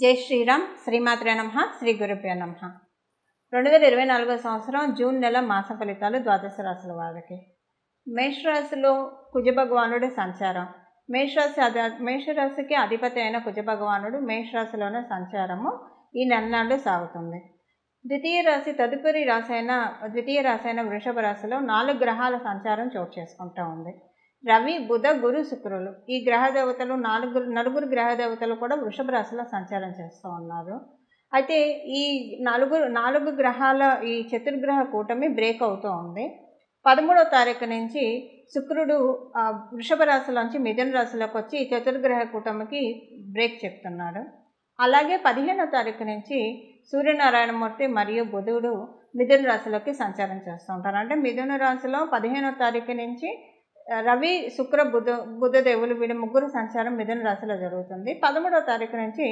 జై శ్రీరామ్. శ్రీమాత్రే నమః. శ్రీ గురుభ్యో నమః. 2024 సంవత్సరం జూన్ నెల మాస ఫలితాలు ద్వాదశ రాశుల వారికి. మేషరాశిలో కుజభగవానుడి సంచారం. మేషరాశికి అధిపతి అయిన కుజభగవానుడు మేషరాశిలోనే సంచారము ఈ నెలనాడు సాగుతుంది. ద్వితీయ రాశి అయిన వృషభ రాశిలో 4 గ్రహాల సంచారం చోటు చేసుకుంటూ ఉంది. రవి, బుధ, గురు, శుక్రులు ఈ గ్రహ దేవతలు నలుగురు గ్రహ దేవతలు కూడా వృషభ రాశిలో సంచారం చేస్తూ ఉన్నారు. అయితే ఈ నాలుగు గ్రహాల ఈ చతుర్గ్రహ కూటమి బ్రేక్ అవుతూ ఉంది. 13వ తారీఖు నుంచి శుక్రుడు వృషభ రాశిలోంచి మిథున రాశిలోకి వచ్చి ఈ చతుర్గ్రహ కూటమికి బ్రేక్ చెప్తున్నాడు. అలాగే 15వ తారీఖు నుంచి సూర్యనారాయణమూర్తి మరియు బుధుడు మిథున రాశిలోకి సంచారం చేస్తూ ఉంటారు. అంటే మిథున రాశిలో 15వ తారీఖు నుంచి రవి, శుక్ర, బుధదేవులు వీళ్ళ ముగ్గురు సంచారం మిథున రాశిలో జరుగుతుంది. 13వ తారీఖు నుంచి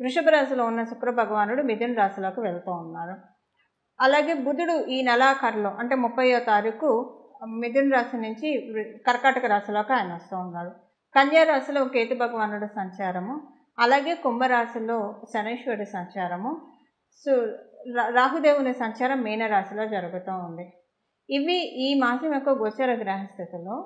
వృషభ రాశిలో ఉన్న శుక్ర భగవానుడు మిథున రాశిలోకి వెళ్తూ ఉన్నారు. అలాగే బుధుడు ఈ నెలాఖరులో అంటే 30వ తారీఖు మిథున రాశి నుంచి కర్కాటక రాశిలోకి ఆయన వస్తూ ఉన్నాడు. కన్యా రాశిలో కేతు భగవానుడు సంచారము, అలాగే కుంభరాశిలో శనీశ్వరుడి సంచారము, రాహుదేవుని సంచారం మీనరాశిలో జరుగుతూ ఉంది. ఇవి ఈ మాసం యొక్క గోచర గ్రహస్థితులు.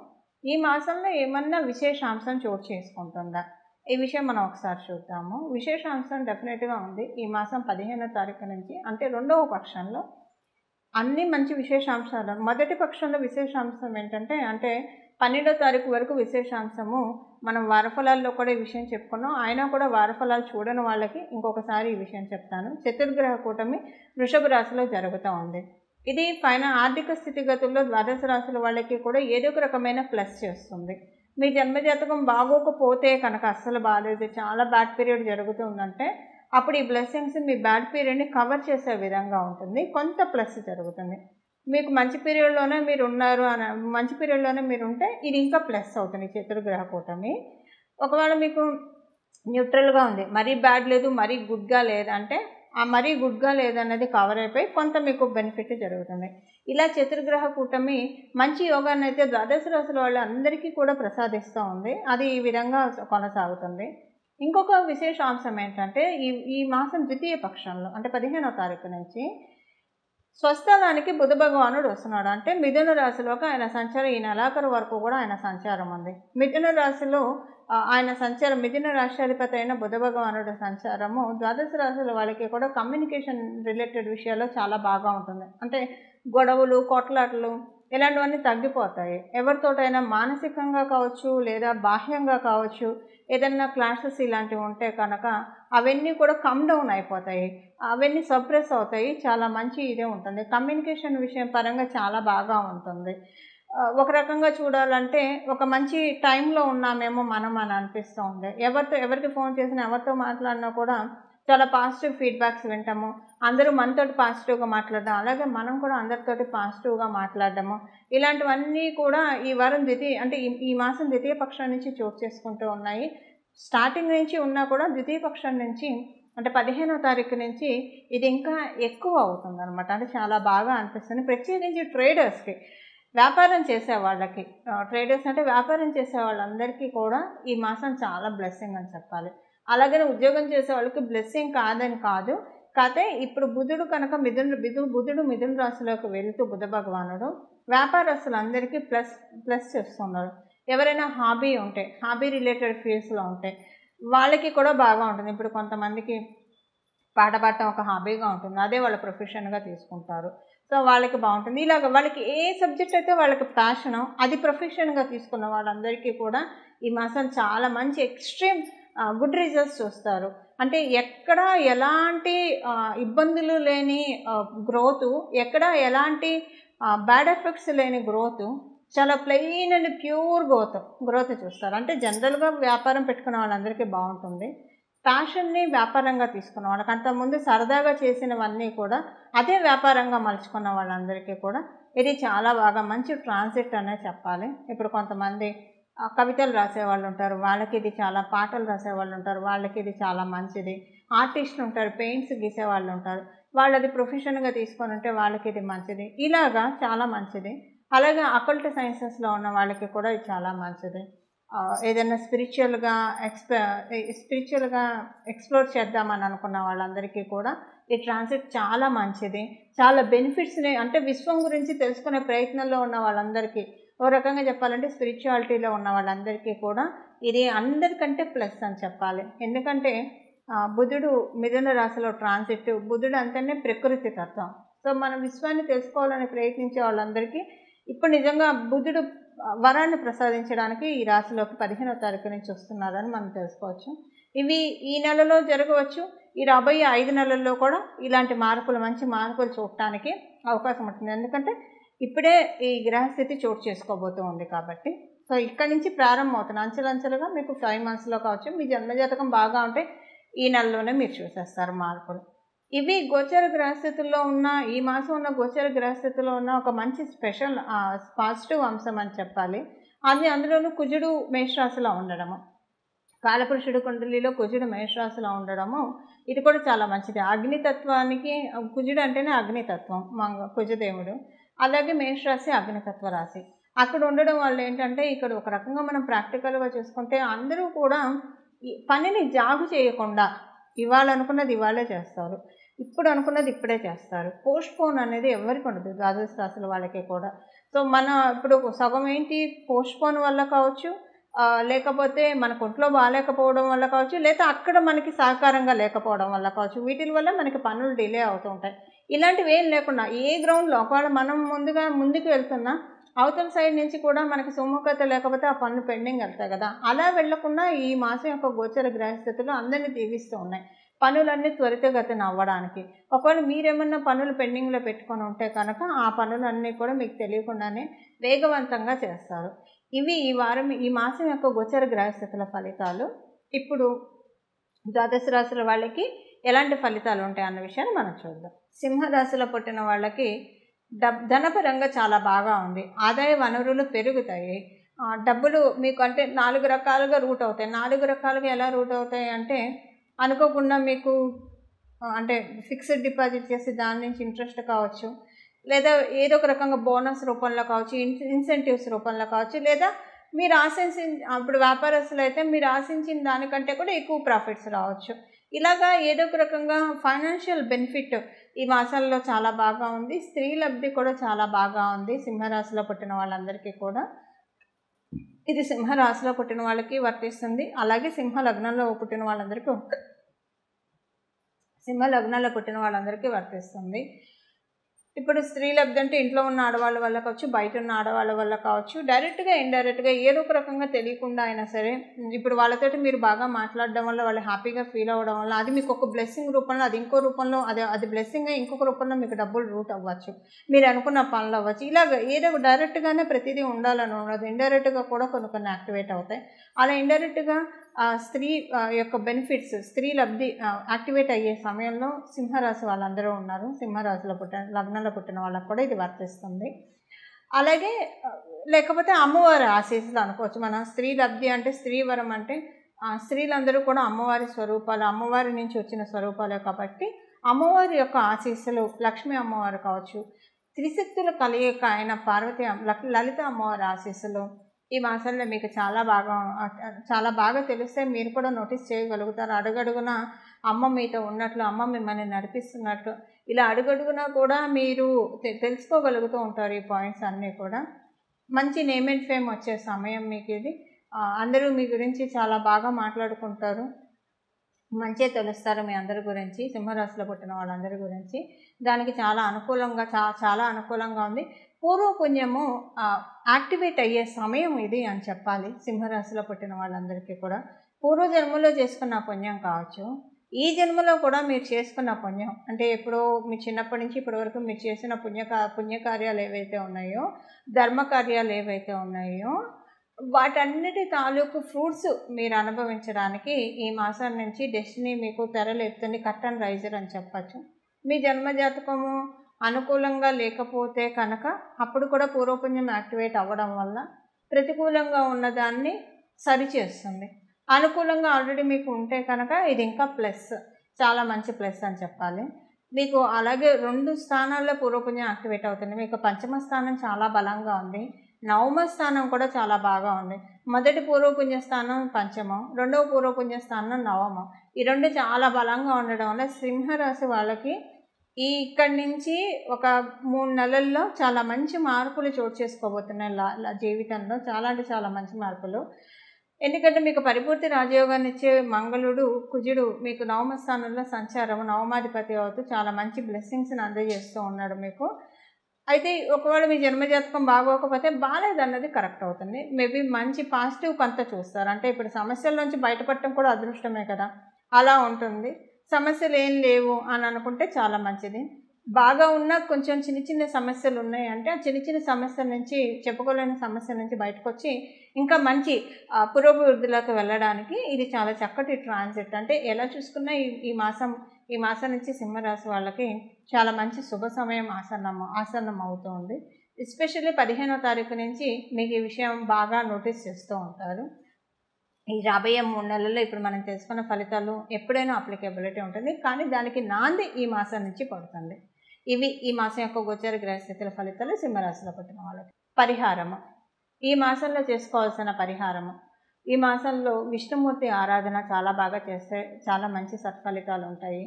ఈ మాసంలో ఏమన్నా విశేషాంశం చోటు చేసుకుంటుందా ఈ విషయం మనం ఒకసారి చూద్దాము. విశేషాంశం డెఫినెట్గా ఉంది. ఈ మాసం 15వ తారీఖు నుంచి అంటే 2వ పక్షంలో అన్ని మంచి విశేషాంశాలు. మొదటి పక్షంలో విశేషాంశం ఏంటంటే 12వ తారీఖు వరకు విశేషాంశము మనం వారఫలాల్లో కూడా ఈ విషయం చెప్పుకున్నాం. అయినా కూడా వారఫలాలు చూడని వాళ్ళకి ఇంకొకసారి ఈ విషయం చెప్తాను. చతుర్గ్రహ కూటమి వృషభ రాశిలో జరుగుతూ ఉంది. ఇది ఆర్థిక స్థితిగతుల్లో ద్వాదశ రాశుల వాళ్ళకి కూడా ఏదో ఒక రకమైన ప్లస్ చేస్తుంది. మీ జన్మజాతకం బాగోకపోతే కనుక అస్సలు బాగాలేదు, చాలా బ్యాడ్ పీరియడ్ జరుగుతుందంటే అప్పుడు ఈ బ్లెస్సింగ్స్ మీ బ్యాడ్ పీరియడ్ని కవర్ చేసే విధంగా ఉంటుంది. కొంత ప్లస్ జరుగుతుంది. మీకు మంచి పీరియడ్లోనే మీరు ఉన్నారు మంచి పీరియడ్లోనే మీరు ఉంటే ఇది ఇంకా ప్లస్ అవుతుంది చతుర్గ్రహ కూటమి. ఒకవేళ మీకు న్యూట్రల్గా ఉంది, మరీ బ్యాడ్ లేదు మరీ గుడ్గా లేదంటే మరీ గుడ్గా లేదన్నది కవర్ అయిపోయి కొంత మీకు బెనిఫిట్ జరుగుతుంది. ఇలా చతుర్గ్రహ కూటమి మంచి యోగాన్ని అయితే ద్వాదశ రాశుల వాళ్ళు అందరికీ కూడా ప్రసాదిస్తూ ఉంది. అది ఈ విధంగా కొనసాగుతుంది. ఇంకొక విశేషాంశం ఏంటంటే ఈ మాసం ద్వితీయ పక్షంలో అంటే 15వ తారీఖు నుంచి స్వస్థలానికి బుధ భగవానుడు వస్తున్నాడు. అంటే మిథున రాశిలోకి ఆయన సంచారం ఈ నెలాఖరు వరకు కూడా ఆయన సంచారం ఉంది. మిథున రాశిలో ఆయన సంచారం మిథున రాష్ట్రాధిపతి అయిన బుధ భగవానుడు సంచారము ద్వాదశ రాశుల వాళ్ళకి కూడా కమ్యూనికేషన్ రిలేటెడ్ విషయాల్లో చాలా బాగా ఉంటుంది. అంటే గొడవలు, కొట్లాటలు ఇలాంటివన్నీ తగ్గిపోతాయి. ఎవరితోటైనా మానసికంగా కావచ్చు లేదా బాహ్యంగా కావచ్చు ఏదన్నా క్లాషెస్ ఇలాంటివి ఉంటే కనుక అవన్నీ కూడా కమ్ డౌన్ అయిపోతాయి, అవన్నీ సప్రెస్ అవుతాయి. చాలా మంచి ఇదే ఉంటుంది. కమ్యూనికేషన్ విషయం పరంగా చాలా బాగా ఉంటుంది. ఒక రకంగా చూడాలంటే ఒక మంచి టైంలో ఉన్నామేమో మనం అని అనిపిస్తూ ఉంది. ఎవరికి ఫోన్ చేసినా ఎవరితో మాట్లాడినా కూడా చాలా పాజిటివ్ ఫీడ్బ్యాక్స్ వింటాము. అందరూ మనతోటి పాజిటివ్గా మాట్లాడడం, అలాగే మనం కూడా అందరితోటి పాజిటివ్గా మాట్లాడడము ఇలాంటివన్నీ కూడా ఈ వారం ఈ మాసం ద్వితీయ పక్షం నుంచి చోటు చేసుకుంటూ ఉన్నాయి. స్టార్టింగ్ నుంచి ఉన్నా కూడా ద్వితీయ పక్షం నుంచి అంటే 15వ తారీఖు నుంచి ఇది ఇంకా ఎక్కువ అవుతుంది అనమాట. అంటే చాలా బాగా అనిపిస్తుంది. ప్రత్యేకించి ట్రేడర్స్కి, వ్యాపారం చేసే వాళ్ళకి, ట్రేడర్స్ అంటే వ్యాపారం చేసే వాళ్ళందరికీ కూడా ఈ మాసం చాలా బ్లెస్సింగ్ అని చెప్పాలి. అలాగనే ఉద్యోగం చేసే వాళ్ళకి బ్లెస్సింగ్ కాదని కాదు. కాకపోతే ఇప్పుడు బుధుడు కనుక బుధుడు మిథున రాశిలోకి వెళుతూ బుధ భగవానుడు వ్యాపారస్తులందరికీ ప్లస్ చేస్తున్నారు. ఎవరైనా హాబీ రిలేటెడ్ ఫీల్డ్స్లో ఉంటే వాళ్ళకి కూడా బాగా ఉంటుంది. ఇప్పుడు కొంతమందికి పాట పాడటం ఒక హాబీగా ఉంటుంది, అదే వాళ్ళ ప్రొఫెషన్గా తీసుకుంటారు. సో వాళ్ళకి బాగుంటుంది. ఇలాగ వాళ్ళకి ఏ సబ్జెక్ట్ అయితే వాళ్ళకి ప్యాషనో అది ప్రొఫెషన్గా తీసుకున్న వాళ్ళందరికీ కూడా ఈ మాసం చాలా మంచి ఎక్స్ట్రీమ్ గుడ్ రిజల్ట్స్ చూస్తారు. అంటే ఎక్కడ ఎలాంటి ఇబ్బందులు లేని గ్రోతు, ఎక్కడ ఎలాంటి బ్యాడ్ ఎఫెక్ట్స్ లేని గ్రోతు, చాలా ప్లెయిన్ అండ్ ప్యూర్ గ్రోత్ చూస్తారు. అంటే జనరల్గా వ్యాపారం పెట్టుకున్న వాళ్ళందరికీ బాగుంటుంది. ప్యాషన్ని వ్యాపారంగా తీసుకున్న వాళ్ళకి, అంతకుముందు సరదాగా చేసినవన్నీ కూడా అదే వ్యాపారంగా మలుచుకున్న వాళ్ళందరికీ కూడా ఇది చాలా బాగా మంచి ట్రాన్సిట్ అనే చెప్పాలి. ఇప్పుడు కొంతమంది కవితలు రాసేవాళ్ళు ఉంటారు, వాళ్ళకి ఇది చాలా, పాటలు రాసేవాళ్ళు ఉంటారు, వాళ్ళకి ఇది చాలా మంచిది. ఆర్టిస్టులు ఉంటారు, పెయింట్స్ గీసేవాళ్ళు ఉంటారు, వాళ్ళు అది ప్రొఫెషన్గా తీసుకొని ఉంటే వాళ్ళకి ఇది మంచిది. ఇలాగా చాలా మంచిది. అలాగే అకల్ట్ సైన్సెస్లో ఉన్న వాళ్ళకి కూడా ఇది చాలా మంచిది. ఏదైనా స్పిరిచువల్గా ఎక్స్ప్లోర్ చేద్దామని అనుకున్న వాళ్ళందరికీ కూడా ఈ ట్రాన్సిట్ చాలా మంచిది. చాలా బెనిఫిట్స్ని, అంటే విశ్వం గురించి తెలుసుకునే ప్రయత్నంలో ఉన్న వాళ్ళందరికీ, ఓ రకంగా చెప్పాలంటే స్పిరిచువాలిటీలో ఉన్న వాళ్ళందరికీ కూడా ఇది అందరికంటే ప్లస్ అని చెప్పాలి. ఎందుకంటే బుధుడు మిథున రాశిలో ట్రాన్సిట్, బుధుడు అంటేనే ప్రకృతి తత్వం. సో మన విశ్వాన్ని తెలుసుకోవాలని ప్రయత్నించే వాళ్ళందరికీ ఇప్పుడు నిజంగా బుధుడు వరాన్ని ప్రసాదించడానికి ఈ రాశిలోకి 15వ తారీఖు నుంచి వస్తున్నారని మనం తెలుసుకోవచ్చు. ఇవి ఈ నెలలో జరగవచ్చు. ఈ రాబోయే 5 నెలల్లో కూడా ఇలాంటి మార్పులు, మంచి మార్పులు చూడటానికి అవకాశం ఉంటుంది. ఎందుకంటే ఇప్పుడే ఈ గ్రహస్థితి చోటు చేసుకోబోతూ ఉంది కాబట్టి. సో ఇక్కడి నుంచి ప్రారంభం అవుతుంది. అంచెలంచెలుగా మీకు 5 మంత్స్లో కావచ్చు. మీ జన్మజాతకం బాగా ఉంటే ఈ నెలలోనే మీరు చూసేస్తారు మార్పులు. ఇవి గోచర గ్రహస్థితుల్లో ఉన్న, ఈ మాసం ఉన్న గోచర గ్రహస్థితిలో ఉన్న ఒక మంచి స్పెషల్ పాజిటివ్ అంశం అని చెప్పాలి. అందులోనూ కుజుడు మేషరాశిలో ఉండడము, కాలపురుషుడు కుండలిలో కుజుడు మేషరాశిలో ఉండడము, ఇది కూడా చాలా మంచిది. అగ్నితత్వానికి, కుజుడు అంటేనే అగ్నితత్వం, కుజదేవుడు. అలాగే మేషరాశి అగ్నితత్వ రాశి. అక్కడ ఉండడం వల్ల ఏంటంటే ఇక్కడ ఒక రకంగా మనం ప్రాక్టికల్గా చూసుకుంటే అందరూ కూడా ఈ పనిని జాగు చేయకుండా ఇవాళ అనుకున్నది ఇవాళే చేస్తారు, ఇప్పుడు అనుకున్నది ఇప్పుడే చేస్తారు. పోస్ట్పోన్ అనేది ఎవరికి ఉండదు, ద్వాదశ రాశుల వాళ్ళకి కూడా. సో మన ఇప్పుడు సగం ఏంటి పోస్ట్పోన్ వల్ల కావచ్చు, లేకపోతే మనకు ఒంట్లో బాగాలేకపోవడం వల్ల కావచ్చు, లేదా అక్కడ మనకి సహకారంగా లేకపోవడం వల్ల కావచ్చు. వీటి వల్ల మనకి పనులు డిలే అవుతూ ఉంటాయి. ఇలాంటివి ఏం లేకుండా ఏ గ్రౌండ్లో ఒకవేళ మనం ముందుకు వెళ్తున్నా అవతల సైడ్ నుంచి కూడా మనకి సుముఖత లేకపోతే ఆ పనులు పెండింగ్ వెళ్తాయి కదా. అలా వెళ్లకుండా ఈ మాసం యొక్క గోచర గ్రహస్థితులు అందరినీ దీవిస్తూ ఉన్నాయి పనులన్నీ త్వరితగతిన అవ్వడానికి. ఒకవేళ మీరేమన్నా పనులు పెండింగ్లో పెట్టుకొని ఉంటే కనుక ఆ పనులన్నీ కూడా మీకు తెలియకుండానే వేగవంతంగా చేస్తారు. ఇవి ఈ మాసం యొక్క గోచర గ్రహస్థితుల ఫలితాలు. ఇప్పుడు ద్వాదశ రాశుల వాళ్ళకి ఎలాంటి ఫలితాలు ఉంటాయి అన్న విషయాన్ని మనం చూద్దాం. సింహరాశిలో పుట్టిన వాళ్ళకి ధనపరంగా చాలా బాగా ఉంది. ఆదాయ వనరులు పెరుగుతాయి. డబ్బులు మీకు అంటే 4 రకాలుగా రూట్ అవుతాయి. 4 రకాలుగా ఎలా రూట్ అవుతాయి అంటే, అనుకోకుండా మీకు అంటే ఫిక్స్డ్ డిపాజిట్ చేసి దాని నుంచి ఇంట్రెస్ట్ కావచ్చు, లేదా ఏదో ఒక రకంగా బోనస్ రూపంలో కావచ్చు, ఇన్సెంటివ్స్ రూపంలో కావచ్చు, లేదా మీరు ఇప్పుడు వ్యాపారస్తులు అయితే మీరు ఆశించిన దానికంటే కూడా ఎక్కువ ప్రాఫిట్స్ రావచ్చు. ఇలాగా ఏదో ఒక రకంగా ఫైనాన్షియల్ బెనిఫిట్ ఈ మాసాల్లో చాలా బాగా ఉంది. స్త్రీ లబ్ధి కూడా చాలా బాగా ఉంది సింహరాశిలో పుట్టిన వాళ్ళందరికీ కూడా. ఇది సింహరాశిలో పుట్టిన వాళ్ళకి వర్తిస్తుంది. అలాగే సింహ లగ్నంలో పుట్టిన వాళ్ళందరికీ వర్తిస్తుంది. ఇప్పుడు స్త్రీ లబ్ధి అంటే ఇంట్లో ఉన్న ఆడవాళ్ళ వల్ల కావచ్చు, బయట ఉన్న ఆడవాళ్ళ వల్ల కావచ్చు, డైరెక్ట్గా ఇండైరెక్ట్గా ఏదో ఒక రకంగా తెలియకుండా అయినా సరే ఇప్పుడు వాళ్ళతోటి మీరు బాగా మాట్లాడడం వల్ల వాళ్ళు హ్యాపీగా ఫీల్ అవ్వడం వల్ల అది మీకు ఒక బ్లెస్సింగ్ రూపంలో, అది ఇంకో రూపంలో, అది బ్లెస్సింగ్ ఇంకొక రూపంలో మీకు డబ్బులు రూట్ అవ్వచ్చు, మీరు అనుకున్న పనులు అవ్వచ్చు. ఇలాగ ఏదో డైరెక్ట్గానే ప్రతిదీ ఉండాలని ఉండదు, ఇండైరెక్ట్గా కూడా కొన్ని యాక్టివేట్ అవుతాయి. అలా ఇండైరెక్ట్గా స్త్రీ యొక్క బెనిఫిట్స్, స్త్రీ లబ్ధి యాక్టివేట్ అయ్యే సమయంలో సింహరాశి వాళ్ళందరూ ఉన్నారు. సింహరాశిలో లగ్నంలో పుట్టిన వాళ్ళకు కూడా ఇది వర్తిస్తుంది. అలాగే లేకపోతే అమ్మవారి ఆశీస్సులు అనుకోవచ్చు. మన స్త్రీ లబ్ధి అంటే, స్త్రీవరం అంటే స్త్రీలందరూ కూడా అమ్మవారి స్వరూపాలు, అమ్మవారి నుంచి వచ్చిన స్వరూపాలే కాబట్టి అమ్మవారి యొక్క ఆశీస్సులు, లక్ష్మీ అమ్మవారు కావచ్చు, త్రిశక్తుల కలయిక అయిన పార్వతి, లలిత అమ్మవారి ఆశీస్సులు ఈ మాసంలో మీకు చాలా బాగా తెలిస్తే మీరు కూడా నోటీస్ చేయగలుగుతారు. అడుగడుగున అమ్మ మీతో ఉన్నట్లు, అమ్మ మిమ్మల్ని నడిపిస్తున్నట్లు, ఇలా అడుగడుగునా కూడా మీరు తెలుసుకోగలుగుతూ ఉంటారు. ఈ పాయింట్స్ అన్నీ కూడా మంచి నేమ్ అండ్ ఫేమ్ వచ్చే సమయం మీకు ఇది. అందరూ మీ గురించి చాలా బాగా మాట్లాడుకుంటారు, మంచిగా తెలుస్తారు మీ అందరి గురించి, సింహరాశిలో పుట్టిన వాళ్ళందరి గురించి. దానికి చాలా అనుకూలంగా ఉంది. పూర్వపుణ్యము యాక్టివేట్ అయ్యే సమయం ఇది అని చెప్పాలి. సింహరాశిలో పుట్టిన వాళ్ళందరికీ కూడా పూర్వజన్మలో చేసుకున్న పుణ్యం కావచ్చు, ఈ జన్మలో కూడా మీరు చేసుకున్న పుణ్యం అంటే ఎప్పుడో మీ చిన్నప్పటి నుంచి ఇప్పటి వరకు మీరు చేసిన పుణ్యకార్యాలు ఏవైతే ఉన్నాయో, ధర్మకార్యాలు ఏవైతే ఉన్నాయో, వాటన్నిటి తాలూకు ఫ్రూట్స్ మీరు అనుభవించడానికి ఈ మాసం నుంచి డెస్టినీ మీకు తెరలేపుతుంది. కర్టన్ రైజర్ అని చెప్పచ్చు. మీ జన్మజాతకము అనుకూలంగా లేకపోతే కనుక అప్పుడు కూడా పూర్వపుణ్యం యాక్టివేట్ అవ్వడం వల్ల ప్రతికూలంగా ఉన్నదాన్ని సరిచేస్తుంది. అనుకూలంగా ఆల్రెడీ మీకు ఉంటే కనుక ఇది ఇంకా ప్లస్, చాలా మంచి ప్లస్ అని చెప్పాలి. మీకు అలాగే 2 స్థానాల్లో పూర్వపుణ్యం యాక్టివేట్ అవుతుంది. మీకు పంచమ స్థానం చాలా బలంగా ఉంది, నవమ స్థానం కూడా చాలా బాగా ఉంది. మొదటి పూర్వ పుణ్యస్థానం పంచమం, రెండవ పూర్వ పుణ్యస్థానం నవమం. ఈ 2 చాలా బలంగా ఉండడం వల్ల సింహరాశి వాళ్ళకి ఇక్కడి నుంచి ఒక 3 నెలల్లో చాలా మంచి మార్పులు చోటు చేసుకోబోతున్నాయి జీవితంలో. చాలా అంటే చాలా మంచి మార్పులు. ఎందుకంటే మీకు పరిపూర్తి రాజయోగాన్ని ఇచ్చే మంగళుడు, కుజుడు మీకు నవమ స్థానంలో సంచారం, నవమాధిపతి అవుతూ చాలా మంచి బ్లెస్సింగ్స్ని అందజేస్తూ ఉన్నాడు మీకు. అయితే ఒకవేళ మీ జన్మజాతకం బాగోకపోతే బాలేదన్నది కరెక్ట్ అవుతుంది. మేబీ మంచి పాజిటివ్ కొంత చూస్తారు. అంటే ఇప్పుడు సమస్యల నుంచి బయటపడటం కూడా అదృష్టమే కదా, అలా ఉంటుంది. సమస్యలు ఏం లేవు అని అనుకుంటే చాలా మంచిది. బాగా ఉన్న కొంచెం చిన్న చిన్న సమస్యలు ఉన్నాయి అంటే ఆ చిన్న చిన్న సమస్యల నుంచి, చెప్పుకోలేని సమస్యల నుంచి బయటకు వచ్చి ఇంకా మంచి పురోభివృద్ధిలోకి వెళ్ళడానికి ఇది చాలా చక్కటి ట్రాన్సిట్. అంటే ఎలా చూసుకున్నా ఈ మాసం నుంచి సింహరాశి వాళ్ళకి చాలా మంచి శుభ సమయం ఆసన్నం అవుతుంది. ఎస్పెషల్లీ 15వ తారీఖు నుంచి మీకు ఈ విషయం బాగా నోటీస్ చేస్తూ ఉంటారు. ఈ రాబోయే 3 నెలల్లో ఇప్పుడు మనం తెలుసుకున్న ఫలితాలు ఎప్పుడైనా అప్లికేబిలిటీ ఉంటుంది, కానీ దానికి నాంది ఈ మాసం నుంచి పడుతుంది. ఇవి ఈ మాసం యొక్క గోచర గ్రహస్థితుల ఫలితాలు సింహరాశిలో పుట్టిన వాళ్ళకి. పరిహారము, ఈ మాసంలో చేసుకోవాల్సిన పరిహారము, ఈ మాసంలో విష్ణుమూర్తి ఆరాధన చాలా బాగా చేస్తే చాలా మంచి సత్ఫలితాలు ఉంటాయి.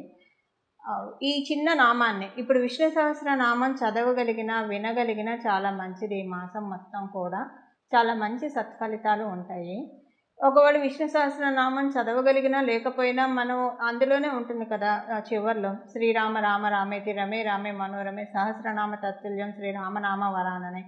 ఈ చిన్న నామాన్ని ఇప్పుడు విష్ణు సహస్ర నామం చదవగలిగినా వినగలిగినా చాలా మంచిది. ఈ మాసం మొత్తం కూడా చాలా మంచి సత్ఫలితాలు ఉంటాయి. ఒకవేళ విష్ణు సహస్రనామం చదవగలిగినా లేకపోయినా మనం అందులోనే ఉంటుంది కదా చివర్లో, శ్రీరామ రామ రామేతి రమే రామే మనోరమే సహస్రనామ తత్తుల్యం శ్రీరామనామ వరాననే.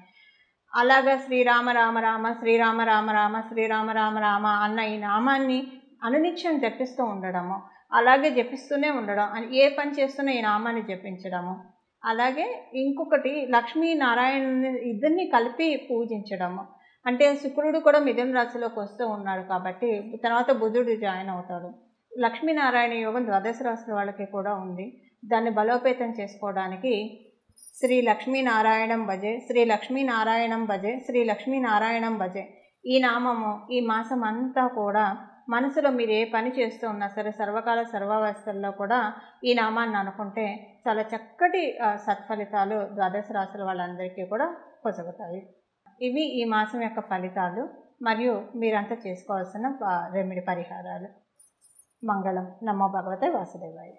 అలాగా శ్రీరామ రామ రామ శ్రీరామ రామ రామ శ్రీరామ రామ రామ అన్న ఈ నామాన్ని అనునిత్యం జపిస్తూ ఉండడము, అలాగే జపిస్తూనే ఉండడం, ఏ పని చేస్తున్నా ఈ నామాన్ని జపించడము. అలాగే ఇంకొకటి లక్ష్మీనారాయణ ఇద్దరిని కలిపి పూజించడము. అంటే శుక్రుడు కూడా మిథున రాశిలోకి వస్తూ ఉన్నాడు కాబట్టి తర్వాత బుధుడు జాయిన్ అవుతాడు. లక్ష్మీనారాయణ యోగం ద్వాదశ రాశుల వాళ్ళకి కూడా ఉంది. దాన్ని బలోపేతం చేసుకోవడానికి శ్రీ లక్ష్మీనారాయణం భజే, శ్రీ లక్ష్మీనారాయణం భజే, శ్రీ లక్ష్మీనారాయణం భజే ఈ నామము ఈ మాసం అంతా కూడా మనసులో మీరు ఏ పని చేస్తూ ఉన్నా సరే సర్వకాల సర్వావస్థల్లో కూడా ఈ నామాన్ని అనుకుంటే చాలా చక్కటి సత్ఫలితాలు ద్వాదశ రాశుల వాళ్ళందరికీ కూడా పొసగుతాయి. ఇవి ఈ మాసం యొక్క ఫలితాలు మరియు మీరంతా చేసుకోవాల్సిన రెమెడీ పరిహారాలు. మంగళం. నమో భగవతే వాసుదేవాయ.